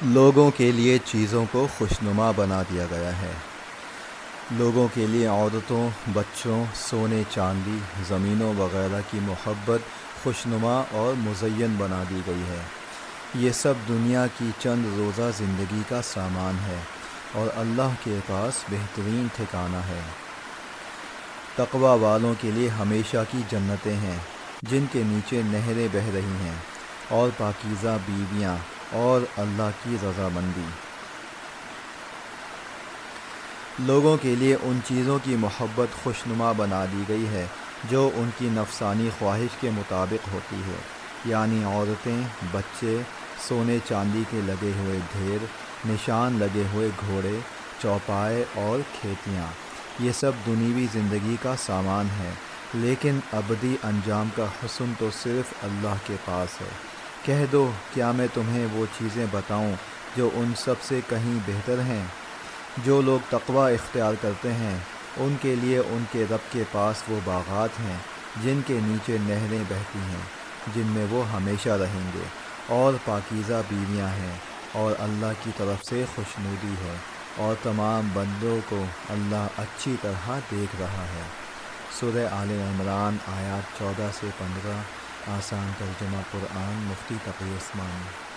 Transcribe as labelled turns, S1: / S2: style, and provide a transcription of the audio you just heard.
S1: لوگوں کے لیے چیزوں کو خوشنما بنا دیا گیا ہے۔ لوگوں کے لیے عورتوں، بچوں، سونے چاندی، زمینوں وغیرہ کی محبت خوشنما اور مزین بنا دی گئی ہے۔ یہ سب دنیا کی چند روزہ زندگی کا سامان ہے اور اللہ کے پاس بہترین ٹھکانہ ہے۔ تقوی والوں کے لیے ہمیشہ کی جنتیں ہیں جن کے نیچے نہریں بہہ رہی ہیں، اور پاکیزہ بیویاں اور اللہ کی رضامندی۔ لوگوں کے لیے ان چیزوں کی محبت خوشنما بنا دی گئی ہے جو ان کی نفسانی خواہش کے مطابق ہوتی ہے، یعنی عورتیں، بچے، سونے چاندی کے لگے ہوئے ڈھیر، نشان لگے ہوئے گھوڑے، چوپائے اور کھیتیاں۔ یہ سب دنیوی زندگی کا سامان ہے، لیکن ابدی انجام کا حسن تو صرف اللہ کے پاس ہے۔ کہہ دو، کیا میں تمہیں وہ چیزیں بتاؤں جو ان سب سے کہیں بہتر ہیں؟ جو لوگ تقوی اختیار کرتے ہیں ان کے لیے ان کے رب کے پاس وہ باغات ہیں جن کے نیچے نہریں بہتی ہیں، جن میں وہ ہمیشہ رہیں گے، اور پاکیزہ بیویاں ہیں، اور اللہ کی طرف سے خوشنودی ہے، اور تمام بندوں کو اللہ اچھی طرح دیکھ رہا ہے۔ سورہ آل عمران آیات 14 سے 15، آسان ترجمہ قرآن، مفتی تقی عثمانی۔